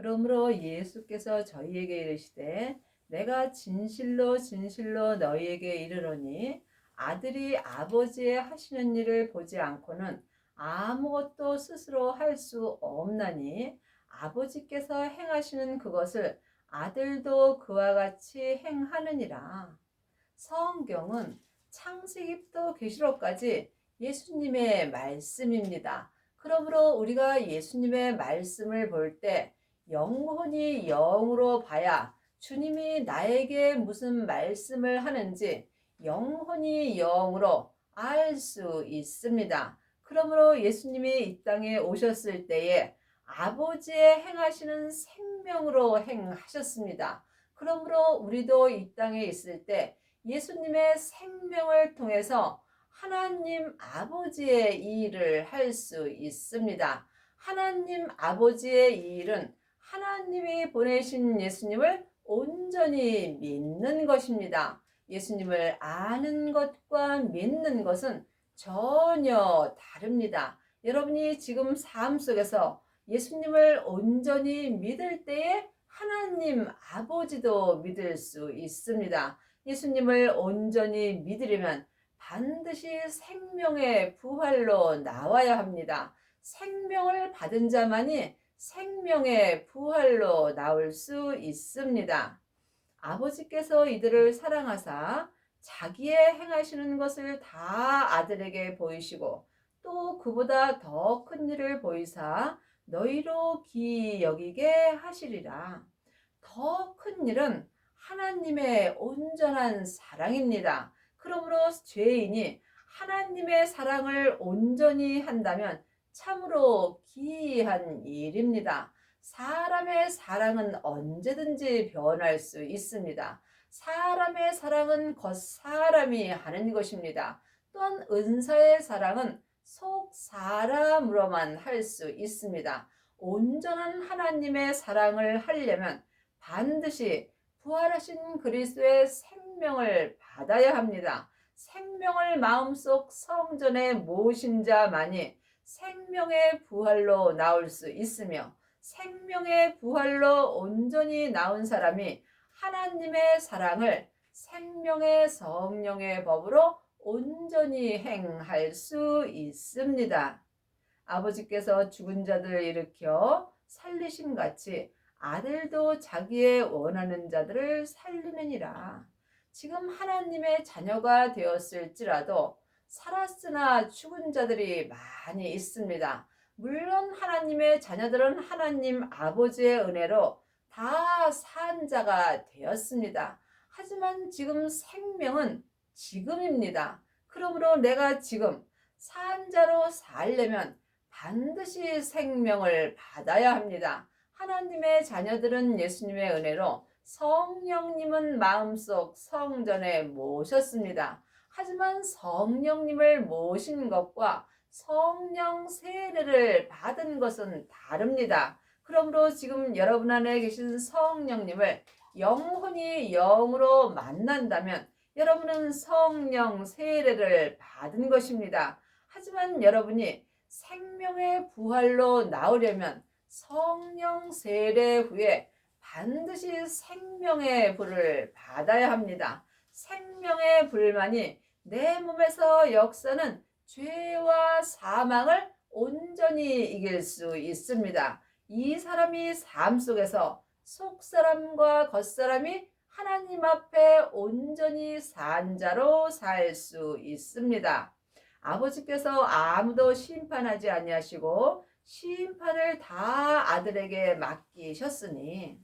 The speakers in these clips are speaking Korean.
그러므로 예수께서 저희에게 이르시되 내가 진실로 진실로 너희에게 이르노니 아들이 아버지의 하시는 일을 보지 않고는 아무것도 스스로 할 수 없나니 아버지께서 행하시는 그것을 아들도 그와 같이 행하느니라. 성경은 창세기부터 계시록까지 예수님의 말씀입니다. 그러므로 우리가 예수님의 말씀을 볼 때 영혼이 영으로 봐야 주님이 나에게 무슨 말씀을 하는지 영혼이 영으로 알 수 있습니다. 그러므로 예수님이 이 땅에 오셨을 때에 아버지의 행하시는 생명으로 행하셨습니다. 그러므로 우리도 이 땅에 있을 때 예수님의 생명을 통해서 하나님 아버지의 일을 할 수 있습니다. 하나님 아버지의 일은 하나님이 보내신 예수님을 온전히 믿는 것입니다. 예수님을 아는 것과 믿는 것은 전혀 다릅니다. 여러분이 지금 삶 속에서 예수님을 온전히 믿을 때에 하나님 아버지도 믿을 수 있습니다. 예수님을 온전히 믿으려면 반드시 생명의 부활로 나와야 합니다. 생명을 받은 자만이 생명의 부활로 나올 수 있습니다. 아버지께서 이들을 사랑하사 자기의 행하시는 것을 다 아들에게 보이시고 또 그보다 더 큰 일을 보이사 너희로 기이 여기게 하시리라. 더 큰 일은 하나님의 온전한 사랑입니다. 그러므로 죄인이 하나님의 사랑을 온전히 한다면 참으로 기이한 일입니다. 사람의 사랑은 언제든지 변할 수 있습니다. 사람의 사랑은 겉 사람이 하는 것입니다. 또한 은사의 사랑은 속 사람으로만 할 수 있습니다. 온전한 하나님의 사랑을 하려면 반드시 부활하신 그리스도의 생명을 받아야 합니다. 생명을 마음속 성전에 모신 자만이 생명의 부활로 나올 수 있으며 생명의 부활로 온전히 나온 사람이 하나님의 사랑을 생명의 성령의 법으로 온전히 행할 수 있습니다. 아버지께서 죽은 자들을 일으켜 살리심 같이 아들도 자기의 원하는 자들을 살리느니라. 지금 하나님의 자녀가 되었을지라도 살았으나 죽은 자들이 많이 있습니다. 물론 하나님의 자녀들은 하나님 아버지의 은혜로 다 산 자가 되었습니다. 하지만 지금 생명은 지금입니다. 그러므로 내가 지금 산 자로 살려면 반드시 생명을 받아야 합니다. 하나님의 자녀들은 예수님의 은혜로 성령님은 마음속 성전에 모셨습니다. 하지만 성령님을 모신 것과 성령 세례를 받은 것은 다릅니다. 그러므로 지금 여러분 안에 계신 성령님을 영혼이 영으로 만난다면 여러분은 성령 세례를 받은 것입니다. 하지만 여러분이 생명의 부활로 나오려면 성령 세례 후에 반드시 생명의 불을 받아야 합니다. 생명의 불만이 내 몸에서 역사는 죄와 사망을 온전히 이길 수 있습니다. 이 사람이 삶 속에서 속사람과 겉사람이 하나님 앞에 온전히 산 자로 살 수 있습니다. 아버지께서 아무도 심판하지 아니하시고 심판을 다 아들에게 맡기셨으니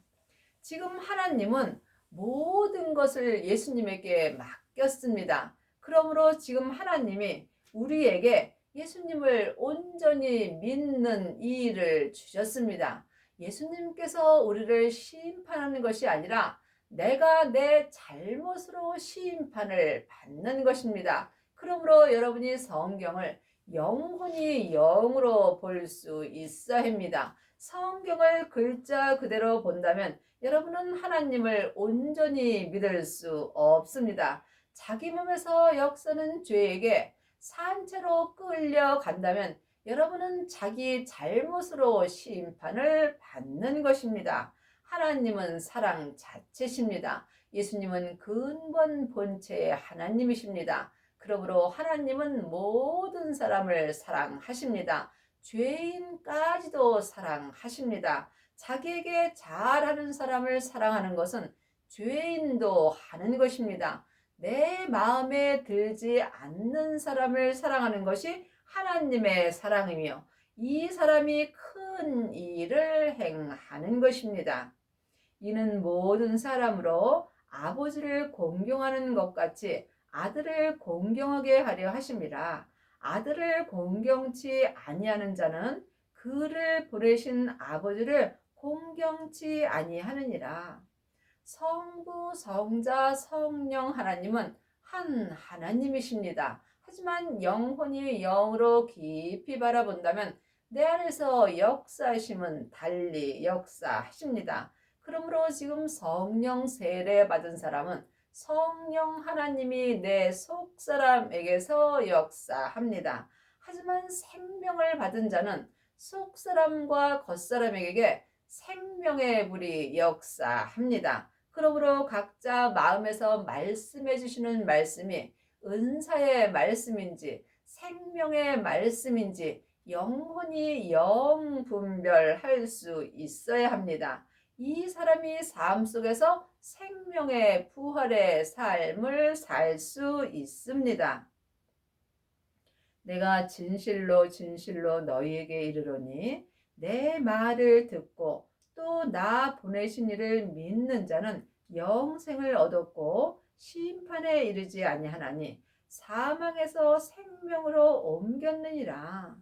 지금 하나님은 모든 것을 예수님에게 맡겼습니다. 그러므로 지금 하나님이 우리에게 예수님을 온전히 믿는 이 일을 주셨습니다. 예수님께서 우리를 심판하는 것이 아니라 내가 내 잘못으로 심판을 받는 것입니다. 그러므로 여러분이 성경을 영혼이 영으로 볼 수 있어야 합니다. 성경을 글자 그대로 본다면 여러분은 하나님을 온전히 믿을 수 없습니다. 자기 몸에서 역사는 죄에게 산채로 끌려간다면 여러분은 자기 잘못으로 심판을 받는 것입니다. 하나님은 사랑 자체십니다. 예수님은 근본 본체의 하나님이십니다. 그러므로 하나님은 모든 사람을 사랑하십니다. 죄인까지도 사랑하십니다. 자기에게 잘하는 사람을 사랑하는 것은 죄인도 하는 것입니다. 내 마음에 들지 않는 사람을 사랑하는 것이 하나님의 사랑이며 이 사람이 큰 일을 행하는 것입니다. 이는 모든 사람으로 아버지를 공경하는 것 같이 아들을 공경하게 하려 하심이라. 아들을 공경치 아니하는 자는 그를 보내신 아버지를 공경치 아니하느니라. 성부, 성자, 성령 하나님은 한 하나님이십니다. 하지만 영혼이 영으로 깊이 바라본다면 내 안에서 역사하심은 달리 역사하십니다. 그러므로 지금 성령 세례 받은 사람은 성령 하나님이 내 속사람에게서 역사합니다. 하지만 생명을 받은 자는 속사람과 겉사람에게 생명의 불이 역사합니다. 그러므로 각자 마음에서 말씀해 주시는 말씀이 은사의 말씀인지 생명의 말씀인지 영혼이 영 분별할 수 있어야 합니다. 이 사람이 삶 속에서 생명의 부활의 삶을 살 수 있습니다. 내가 진실로 진실로 너희에게 이르노니 내 말을 듣고 또 나 보내신 이를 믿는 자는 영생을 얻었고 심판에 이르지 아니하나니 사망에서 생명으로 옮겼느니라.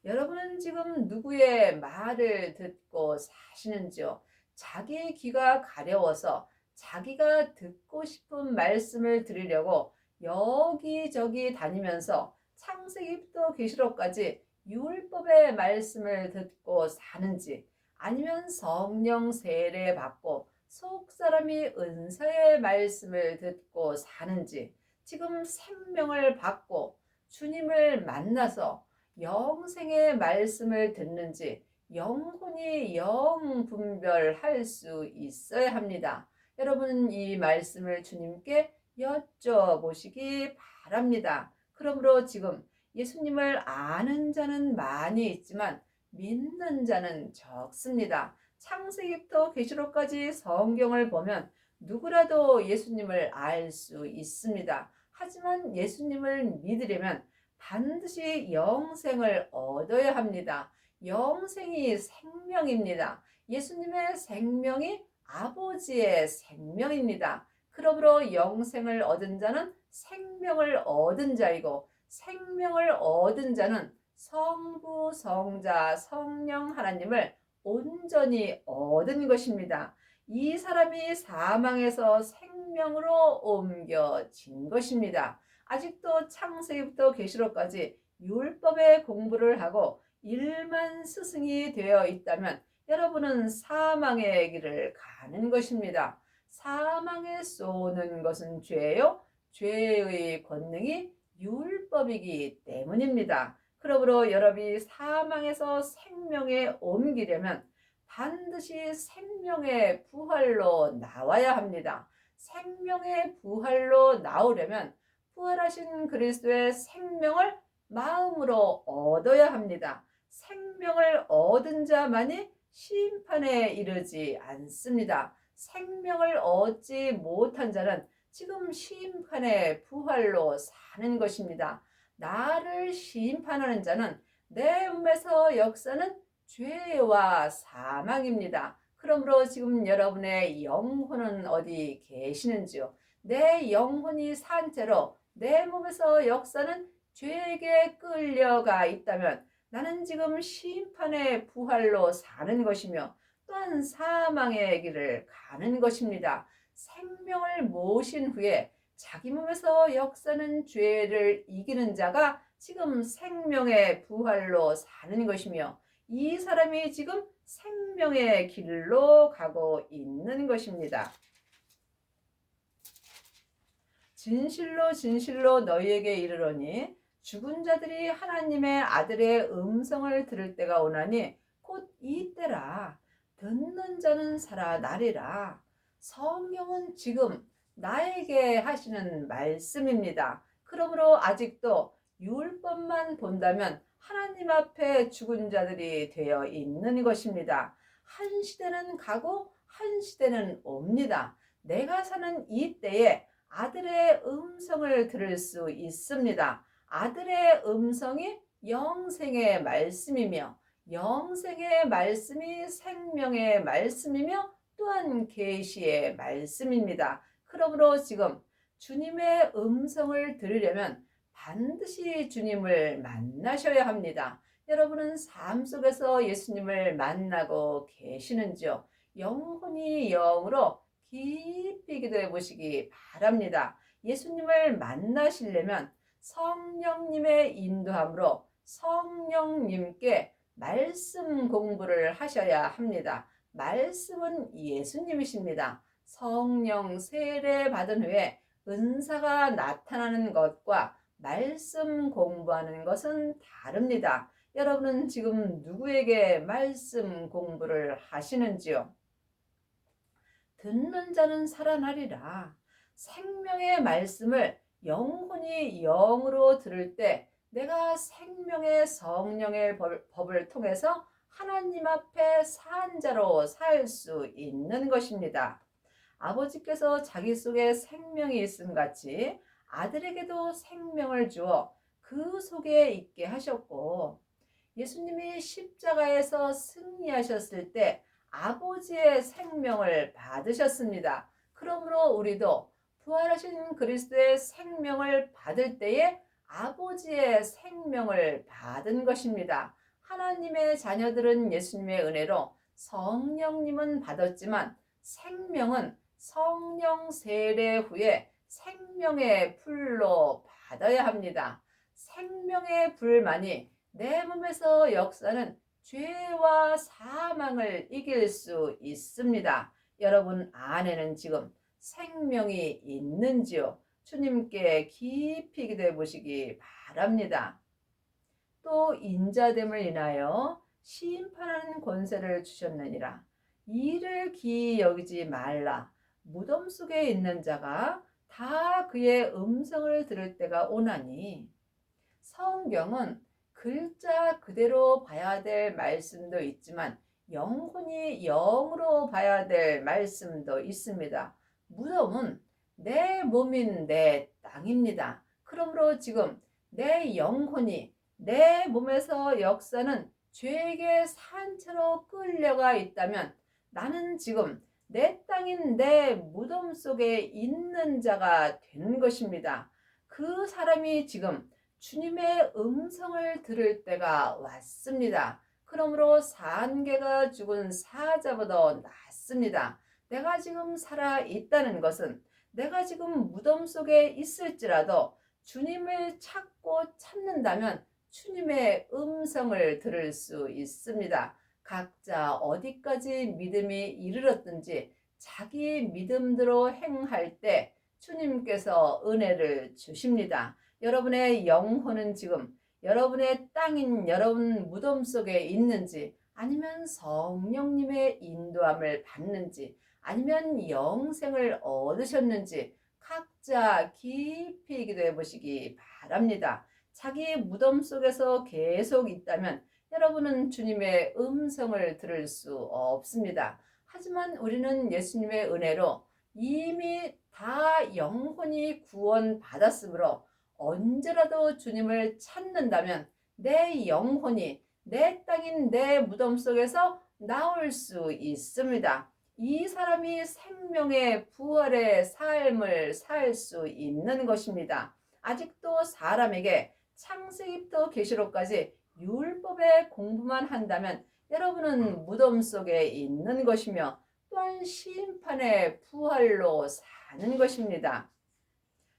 여러분은 지금 누구의 말을 듣고 사시는지요? 자기의 귀가 가려워서 자기가 듣고 싶은 말씀을 들으려고 여기저기 다니면서 창세기부터 계시록까지 율법의 말씀을 듣고 사는지 아니면 성령 세례 받고 속사람이 은사의 말씀을 듣고 사는지 지금 생명을 받고 주님을 만나서 영생의 말씀을 듣는지 영혼이 영 분별할 수 있어야 합니다. 여러분 이 말씀을 주님께 여쭤보시기 바랍니다. 그러므로 지금 예수님을 아는 자는 많이 있지만 믿는 자는 적습니다. 창세기부터 계시록까지 성경을 보면 누구라도 예수님을 알 수 있습니다. 하지만 예수님을 믿으려면 반드시 영생을 얻어야 합니다. 영생이 생명입니다. 예수님의 생명이 아버지의 생명입니다. 그러므로 영생을 얻은 자는 생명을 얻은 자이고 생명을 얻은 자는 성부, 성자, 성령 하나님을 온전히 얻은 것입니다. 이 사람이 사망에서 생명으로 옮겨진 것입니다. 아직도 창세기부터 계시록까지 율법의 공부를 하고 일만 스승이 되어 있다면 여러분은 사망의 길을 가는 것입니다. 사망에 쏘는 것은 죄요. 죄의 권능이 율법이기 때문입니다. 그러므로 여러분이 사망에서 생명에 옮기려면 반드시 생명의 부활로 나와야 합니다. 생명의 부활로 나오려면 부활하신 그리스도의 생명을 마음으로 얻어야 합니다. 생명을 얻은 자만이 심판에 이르지 않습니다. 생명을 얻지 못한 자는 지금 심판의 부활로 사는 것입니다. 나를 심판하는 자는 내 몸에서 역사는 죄와 사망입니다. 그러므로 지금 여러분의 영혼은 어디 계시는지요? 내 영혼이 산 채로 내 몸에서 역사는 죄에게 끌려가 있다면 나는 지금 심판의 부활로 사는 것이며 또한 사망의 길을 가는 것입니다. 생명을 모신 후에 자기 몸에서 역사는 죄를 이기는 자가 지금 생명의 부활로 사는 것이며 이 사람이 지금 생명의 길로 가고 있는 것입니다. 진실로 진실로 너희에게 이르노니 죽은 자들이 하나님의 아들의 음성을 들을 때가 오나니 곧 이때라. 듣는 자는 살아나리라. 성경은 지금 나에게 하시는 말씀입니다. 그러므로 아직도 율법만 본다면 하나님 앞에 죽은 자들이 되어 있는 것입니다. 한 시대는 가고 한 시대는 옵니다. 내가 사는 이 때에 아들의 음성을 들을 수 있습니다. 아들의 음성이 영생의 말씀이며 영생의 말씀이 생명의 말씀이며 또한 계시의 말씀입니다. 그러므로 지금 주님의 음성을 들으려면 반드시 주님을 만나셔야 합니다. 여러분은 삶 속에서 예수님을 만나고 계시는지요? 영혼이 영으로 깊이 기도해 보시기 바랍니다. 예수님을 만나시려면 성령님의 인도함으로 성령님께 말씀 공부를 하셔야 합니다. 말씀은 예수님이십니다. 성령 세례 받은 후에 은사가 나타나는 것과 말씀 공부하는 것은 다릅니다. 여러분은 지금 누구에게 말씀 공부를 하시는지요? 듣는 자는 살아나리라. 생명의 말씀을 영혼이 영으로 들을 때 내가 생명의 성령의 법을 통해서 하나님 앞에 산 자로 살 수 있는 것입니다. 아버지께서 자기 속에 생명이 있음 같이 아들에게도 생명을 주어 그 속에 있게 하셨고, 예수님이 십자가에서 승리하셨을 때 아버지의 생명을 받으셨습니다. 그러므로 우리도 부활하신 그리스도의 생명을 받을 때에 아버지의 생명을 받은 것입니다. 하나님의 자녀들은 예수님의 은혜로 성령님은 받았지만 생명은 성령 세례 후에 생명의 불로 받아야 합니다. 생명의 불만이 내 몸에서 역사는 죄와 사망을 이길 수 있습니다. 여러분 안에는 지금 생명이 있는지요? 주님께 깊이 기도해 보시기 바랍니다. 또 인자됨을 인하여 심판하는 권세를 주셨느니라. 이를 기이 여기지 말라. 무덤 속에 있는 자가 다 그의 음성을 들을 때가 오나니. 성경은 글자 그대로 봐야 될 말씀도 있지만 영혼이 영으로 봐야 될 말씀도 있습니다. 무덤은 내 몸인 내 땅입니다. 그러므로 지금 내 영혼이 내 몸에서 역사는 죄에게 산채로 끌려가 있다면 나는 지금 내 땅인 내 무덤 속에 있는 자가 된 것입니다. 그 사람이 지금 주님의 음성을 들을 때가 왔습니다. 그러므로 산개가 죽은 사자보다 낫습니다. 내가 지금 살아 있다는 것은 내가 지금 무덤 속에 있을지라도 주님을 찾고 찾는다면 주님의 음성을 들을 수 있습니다. 각자 어디까지 믿음이 이르렀든지 자기 믿음대로 행할 때 주님께서 은혜를 주십니다. 여러분의 영혼은 지금 여러분의 땅인 여러분 무덤 속에 있는지, 아니면 성령님의 인도함을 받는지, 아니면 영생을 얻으셨는지 각자 깊이 기도해 보시기 바랍니다. 자기 무덤 속에서 계속 있다면 여러분은 주님의 음성을 들을 수 없습니다. 하지만 우리는 예수님의 은혜로 이미 다 영혼이 구원받았으므로 언제라도 주님을 찾는다면 내 영혼이 내 땅인 내 무덤 속에서 나올 수 있습니다. 이 사람이 생명의 부활의 삶을 살 수 있는 것입니다. 아직도 사람에게 창세기부터 계시록까지 율법의 공부만 한다면 여러분은 무덤 속에 있는 것이며 또한 심판의 부활로 사는 것입니다.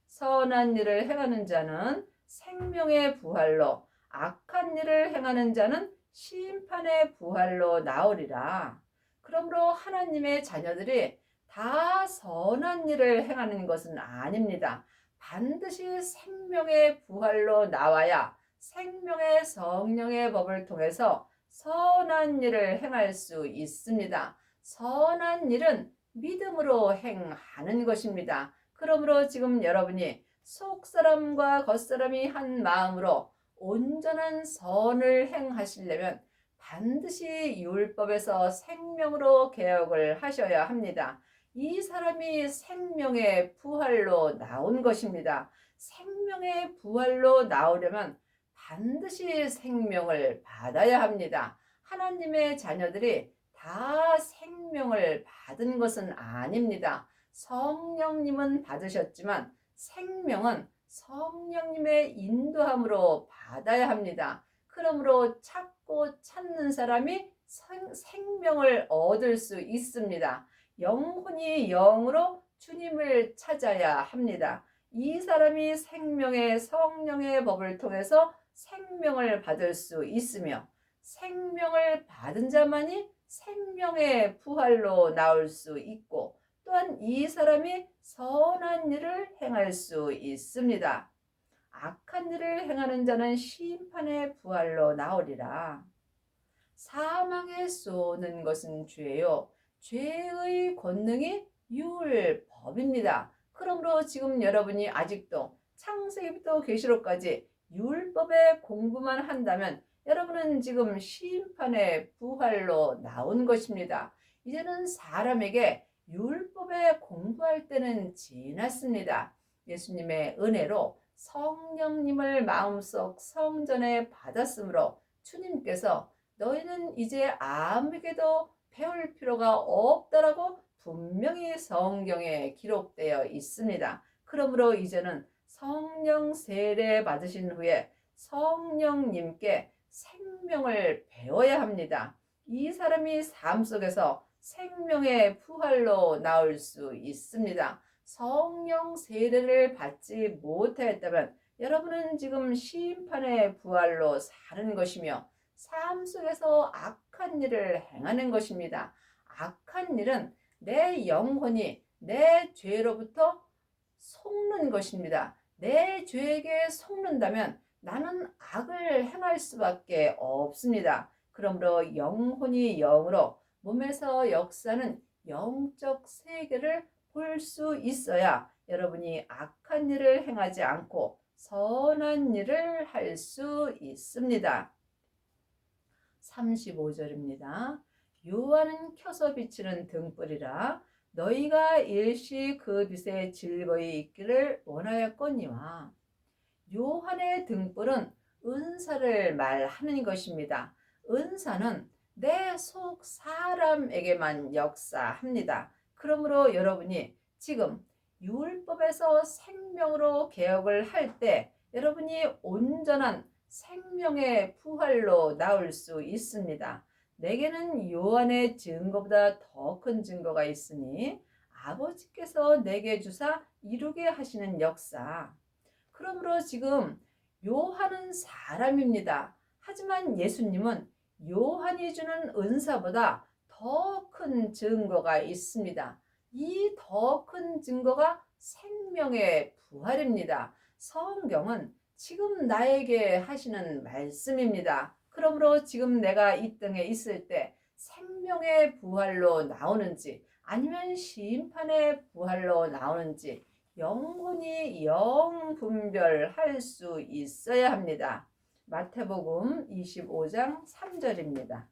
선한 일을 행하는 자는 생명의 부활로, 악한 일을 행하는 자는 심판의 부활로 나오리라. 그러므로 하나님의 자녀들이 다 선한 일을 행하는 것은 아닙니다. 반드시 생명의 부활로 나와야 생명의 성령의 법을 통해서 선한 일을 행할 수 있습니다. 선한 일은 믿음으로 행하는 것입니다. 그러므로 지금 여러분이 속사람과 겉사람이 한 마음으로 온전한 선을 행하시려면 반드시 율법에서 생명으로 개혁을 하셔야 합니다. 이 사람이 생명의 부활로 나온 것입니다. 생명의 부활로 나오려면 반드시 생명을 받아야 합니다. 하나님의 자녀들이 다 생명을 받은 것은 아닙니다. 성령님은 받으셨지만 생명은 성령님의 인도함으로 받아야 합니다. 그러므로 찾고 찾는 사람이 생명을 얻을 수 있습니다. 영혼이 영으로 주님을 찾아야 합니다. 이 사람이 생명의 성령의 법을 통해서 생명을 받을 수 있으며 생명을 받은 자만이 생명의 부활로 나올 수 있고 또한 이 사람이 선한 일을 행할 수 있습니다. 악한 일을 행하는 자는 심판의 부활로 나오리라. 사망에 쏘는 것은 죄요. 죄의 권능이 율법입니다. 그러므로 지금 여러분이 아직도 창세기부터 계시록까지 율법의 공부만 한다면 여러분은 지금 심판의 부활로 나온 것입니다. 이제는 사람에게 율법에 공부할 때는 지났습니다. 예수님의 은혜로 성령님을 마음속 성전에 받았으므로 주님께서 너희는 이제 아무에게도 배울 필요가 없다라고 분명히 성경에 기록되어 있습니다. 그러므로 이제는 성령 세례 받으신 후에 성령님께 생명을 배워야 합니다. 이 사람이 삶 속에서 생명의 부활로 나올 수 있습니다. 성령 세례를 받지 못하였다면 여러분은 지금 심판의 부활로 사는 것이며 삶 속에서 악한 일을 행하는 것입니다. 악한 일은 내 영혼이 내 죄로부터 속는 것입니다. 내 죄에게 속는다면 나는 악을 행할 수밖에 없습니다. 그러므로 영혼이 영으로 몸에서 역사는 영적 세계를 볼 수 있어야 여러분이 악한 일을 행하지 않고 선한 일을 할 수 있습니다. 35절입니다. 요한은 켜서 비치는 등불이라 너희가 일시 그 빛에 즐거이 있기를 원하였거니와. 요한의 등불은 은사를 말하는 것입니다. 은사는 내 속 사람에게만 역사합니다. 그러므로 여러분이 지금 율법에서 생명으로 개혁을 할 때 여러분이 온전한 생명의 부활로 나올 수 있습니다. 내게는 요한의 증거보다 더 큰 증거가 있으니 아버지께서 내게 주사 이루게 하시는 역사. 그러므로 지금 요한은 사람입니다. 하지만 예수님은 요한이 주는 은사보다 더 큰 증거가 있습니다. 이 더 큰 증거가 생명의 부활입니다. 성경은 지금 나에게 하시는 말씀입니다. 그러므로 지금 내가 이 땅에 있을 때 생명의 부활로 나오는지 아니면 심판의 부활로 나오는지 영혼이 영 분별할 수 있어야 합니다. 마태복음 25장 3절입니다.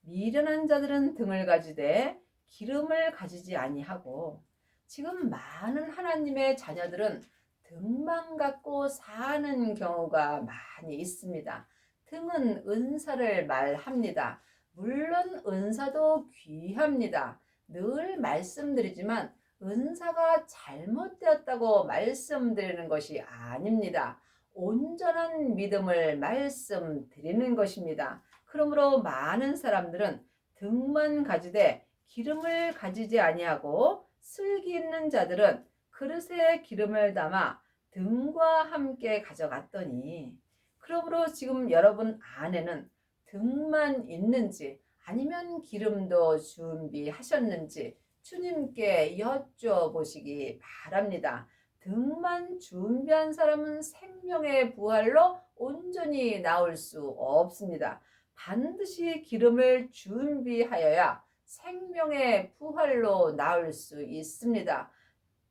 미련한 자들은 등을 가지되 기름을 가지지 아니하고. 지금 많은 하나님의 자녀들은 등만 갖고 사는 경우가 많이 있습니다. 등은 은사를 말합니다. 물론 은사도 귀합니다. 늘 말씀드리지만 은사가 잘못되었다고 말씀드리는 것이 아닙니다. 온전한 믿음을 말씀드리는 것입니다. 그러므로 많은 사람들은 등만 가지되 기름을 가지지 아니하고 슬기 있는 자들은 그릇에 기름을 담아 등과 함께 가져갔더니. 그러므로 지금 여러분 안에는 등만 있는지 아니면 기름도 준비하셨는지 주님께 여쭤보시기 바랍니다. 등만 준비한 사람은 생명의 부활로 온전히 나올 수 없습니다. 반드시 기름을 준비하여야 생명의 부활로 나올 수 있습니다.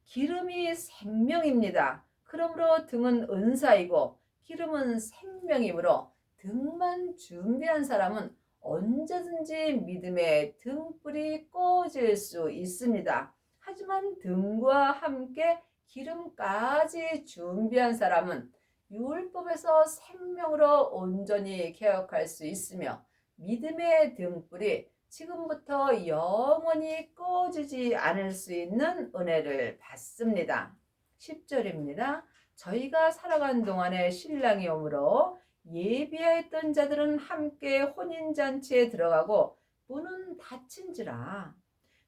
기름이 생명입니다. 그러므로 등은 은사이고 기름은 생명이므로 등만 준비한 사람은 언제든지 믿음의 등불이 꺼질 수 있습니다. 하지만 등과 함께 기름까지 준비한 사람은 율법에서 생명으로 온전히 개혁할 수 있으며 믿음의 등불이 지금부터 영원히 꺼지지 않을 수 있는 은혜를 받습니다. 10절입니다. 저희가 살아간 동안에 신랑이 오므로 예비하였던 자들은 함께 혼인잔치에 들어가고 문은 닫힌지라.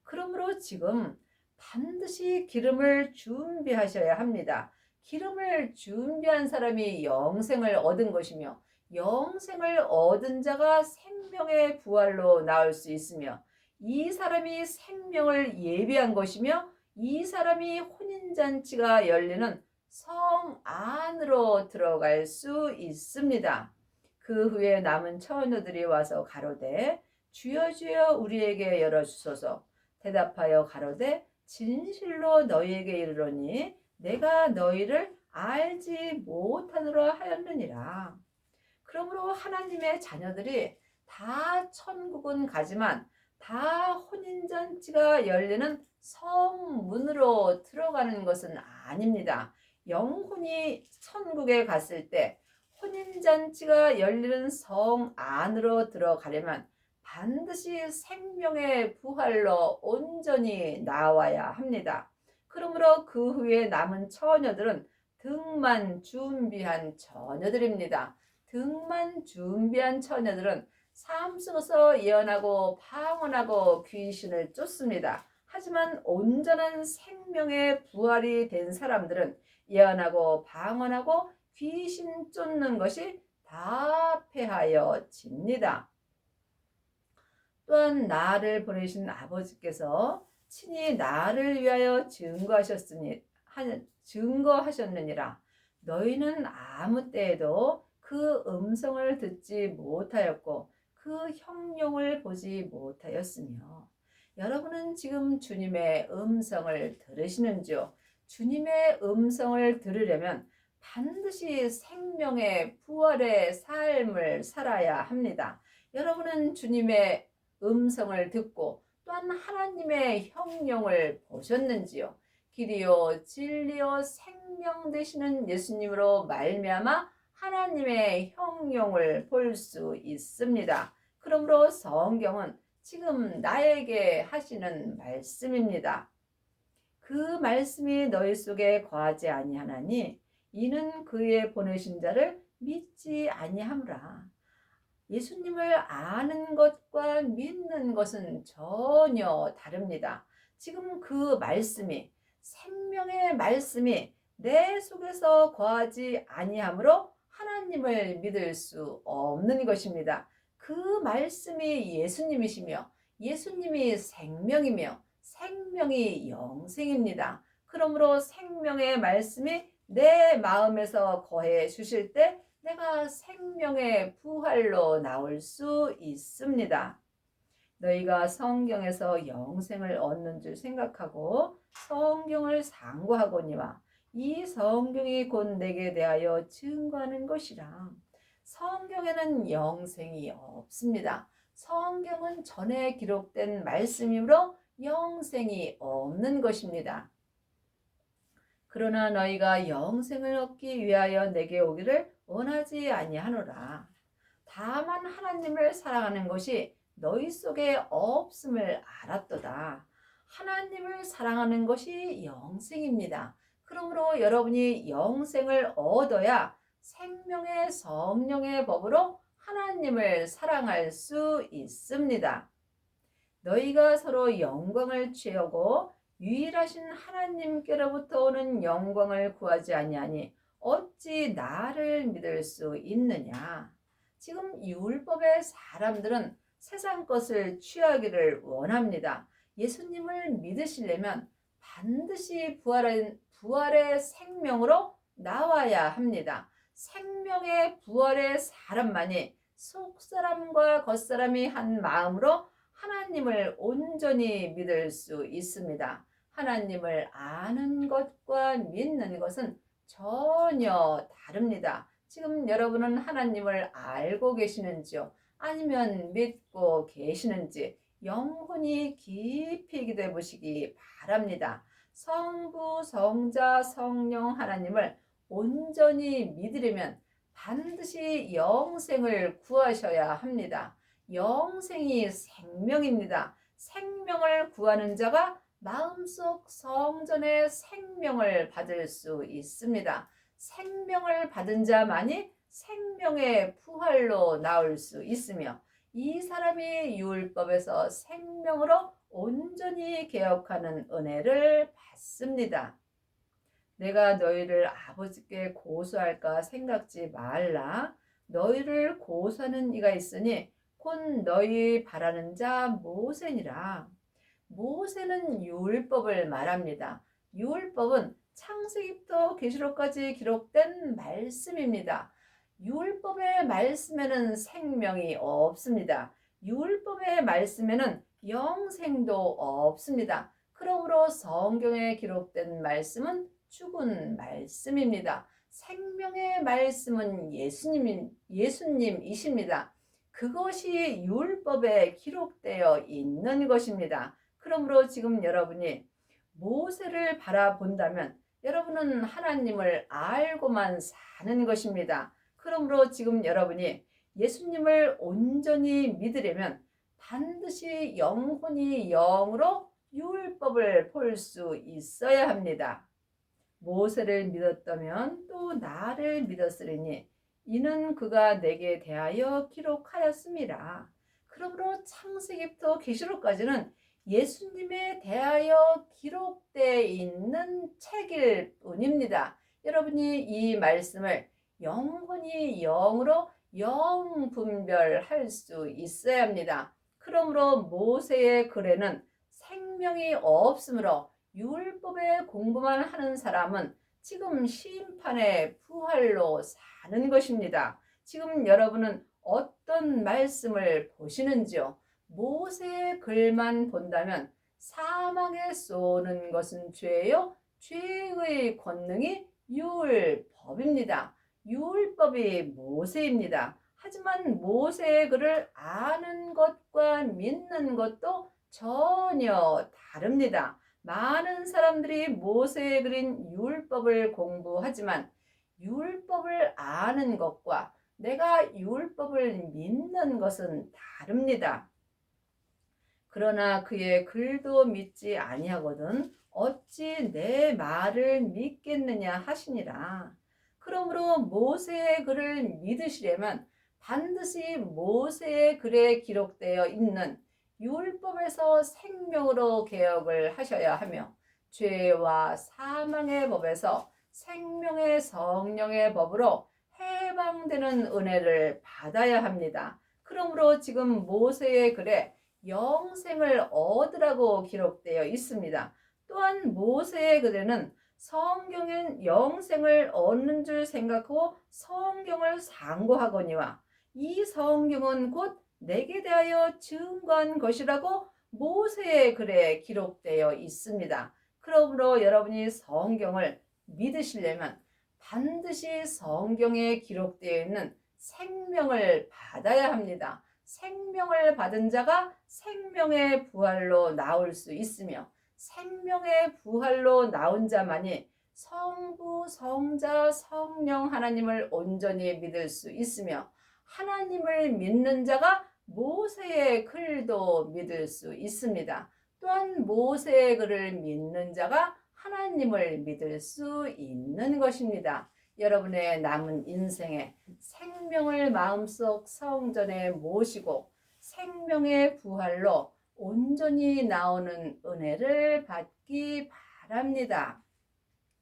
그러므로 지금 반드시 기름을 준비하셔야 합니다. 기름을 준비한 사람이 영생을 얻은 것이며 영생을 얻은 자가 생명의 부활로 나올 수 있으며 이 사람이 생명을 예비한 것이며 이 사람이 혼인잔치가 열리는 성 안으로 들어갈 수 있습니다. 그 후에 남은 처녀들이 와서 가로되 주여 주여 우리에게 열어주소서. 대답하여 가로되 진실로 너희에게 이르노니 내가 너희를 알지 못하노라 하였느니라. 그러므로 하나님의 자녀들이 다 천국은 가지만 다 혼인잔치가 열리는 성문으로 들어가는 것은 아닙니다. 영혼이 천국에 갔을 때 혼인잔치가 열리는 성 안으로 들어가려면 반드시 생명의 부활로 온전히 나와야 합니다. 그러므로 그 후에 남은 처녀들은 등만 준비한 처녀들입니다. 등만 준비한 처녀들은 삶 속에서 예언하고 방언하고 귀신을 쫓습니다. 하지만 온전한 생명의 부활이 된 사람들은 예언하고 방언하고 귀신 쫓는 것이 다 패하여집니다. 또한 나를 보내신 아버지께서 친히 나를 위하여 증거하셨느니라. 너희는 아무 때에도 그 음성을 듣지 못하였고 그 형용을 보지 못하였으며. 여러분은 지금 주님의 음성을 들으시는지요? 주님의 음성을 들으려면 반드시 생명의 부활의 삶을 살아야 합니다. 여러분은 주님의 음성을 듣고 또한 하나님의 형용을 보셨는지요? 길이요 진리요 생명 되시는 예수님으로 말미암아 하나님의 형용을 볼 수 있습니다. 그러므로 성경은 지금 나에게 하시는 말씀입니다. 그 말씀이 너희 속에 거하지 아니하나니 이는 그의 보내신 자를 믿지 아니하므라. 예수님을 아는 것과 믿는 것은 전혀 다릅니다. 지금 그 말씀이 생명의 말씀이 내 속에서 거하지 아니하므로 하나님을 믿을 수 없는 것입니다. 그 말씀이 예수님이시며 예수님이 생명이며 생명이 영생입니다. 그러므로 생명의 말씀이 내 마음에서 거해 주실 때 내가 생명의 부활로 나올 수 있습니다. 너희가 성경에서 영생을 얻는 줄 생각하고 성경을 상고하거니와 이 성경이 곧 내게 대하여 증거하는 것이라. 성경에는 영생이 없습니다. 성경은 전에 기록된 말씀이므로 영생이 없는 것입니다. 그러나 너희가 영생을 얻기 위하여 내게 오기를 원하지 아니하노라. 다만 하나님을 사랑하는 것이 너희 속에 없음을 알았도다. 하나님을 사랑하는 것이 영생입니다. 그러므로 여러분이 영생을 얻어야 생명의 성령의 법으로 하나님을 사랑할 수 있습니다. 너희가 서로 영광을 취하고 유일하신 하나님께로부터 오는 영광을 구하지 아니하니 어찌 나를 믿을 수 있느냐. 지금 율법의 사람들은 세상 것을 취하기를 원합니다. 예수님을 믿으시려면 반드시 부활의 생명으로 나와야 합니다. 생명의 부활의 사람만이 속사람과 겉사람이 한 마음으로 하나님을 온전히 믿을 수 있습니다. 하나님을 아는 것과 믿는 것은 전혀 다릅니다. 지금 여러분은 하나님을 알고 계시는지요? 아니면 믿고 계시는지 영혼이 깊이 기도해 보시기 바랍니다. 성부, 성자, 성령 하나님을 온전히 믿으려면 반드시 영생을 구하셔야 합니다. 영생이 생명입니다. 생명을 구하는 자가 마음속 성전의 생명을 받을 수 있습니다. 생명을 받은 자만이 생명의 부활로 나올 수 있으며 이 사람이 율법에서 생명으로 온전히 개혁하는 은혜를 받습니다. 내가 너희를 아버지께 고소할까 생각지 말라. 너희를 고소하는 이가 있으니 곧 너희 바라는 자 모세니라. 모세는 율법을 말합니다. 율법은 창세기부터 계시록까지 기록된 말씀입니다. 율법의 말씀에는 생명이 없습니다. 율법의 말씀에는 영생도 없습니다. 그러므로 성경에 기록된 말씀은 죽은 말씀입니다. 생명의 말씀은 예수님이십니다. 그것이 율법에 기록되어 있는 것입니다. 그러므로 지금 여러분이 모세를 바라본다면 여러분은 하나님을 알고만 사는 것입니다. 그러므로 지금 여러분이 예수님을 온전히 믿으려면 반드시 영혼이 영으로 율법을 볼 수 있어야 합니다. 모세를 믿었다면 또 나를 믿었으리니 이는 그가 내게 대하여 기록하였습니다. 그러므로 창세기부터 계시록까지는 예수님에 대하여 기록되어 있는 책일 뿐입니다. 여러분이 이 말씀을 영혼이 영으로 영분별할 수 있어야 합니다. 그러므로 모세의 글에는 생명이 없으므로 율법의 공부만 하는 사람은 지금 심판의 부활로 사는 것입니다. 지금 여러분은 어떤 말씀을 보시는지요? 모세의 글만 본다면 사망에 쏘는 것은 죄요, 죄의 권능이 율법입니다. 율법이 모세입니다. 하지만 모세의 글을 아는 것과 믿는 것도 전혀 다릅니다. 많은 사람들이 모세의 글인 율법을 공부하지만 율법을 아는 것과 내가 율법을 믿는 것은 다릅니다. 그러나 그의 글도 믿지 아니하거든 어찌 내 말을 믿겠느냐 하시니라. 그러므로 모세의 글을 믿으시려면 반드시 모세의 글에 기록되어 있는 율법에서 생명으로 개혁을 하셔야 하며 죄와 사망의 법에서 생명의 성령의 법으로 해방되는 은혜를 받아야 합니다. 그러므로 지금 모세의 글에 영생을 얻으라고 기록되어 있습니다. 또한 모세의 글에는 성경엔 영생을 얻는 줄 생각하고 성경을 상고하거니와 이 성경은 곧 내게 대하여 증거한 것이라고 모세의 글에 기록되어 있습니다. 그러므로 여러분이 성경을 믿으시려면 반드시 성경에 기록되어 있는 생명을 받아야 합니다. 생명을 받은 자가 생명의 부활로 나올 수 있으며 생명의 부활로 나온 자만이 성부, 성자, 성령 하나님을 온전히 믿을 수 있으며 하나님을 믿는 자가 모세의 글도 믿을 수 있습니다. 또한 모세의 글을 믿는 자가 하나님을 믿을 수 있는 것입니다. 여러분의 남은 인생에 생명을 마음속 성전에 모시고 생명의 부활로 온전히 나오는 은혜를 받기 바랍니다.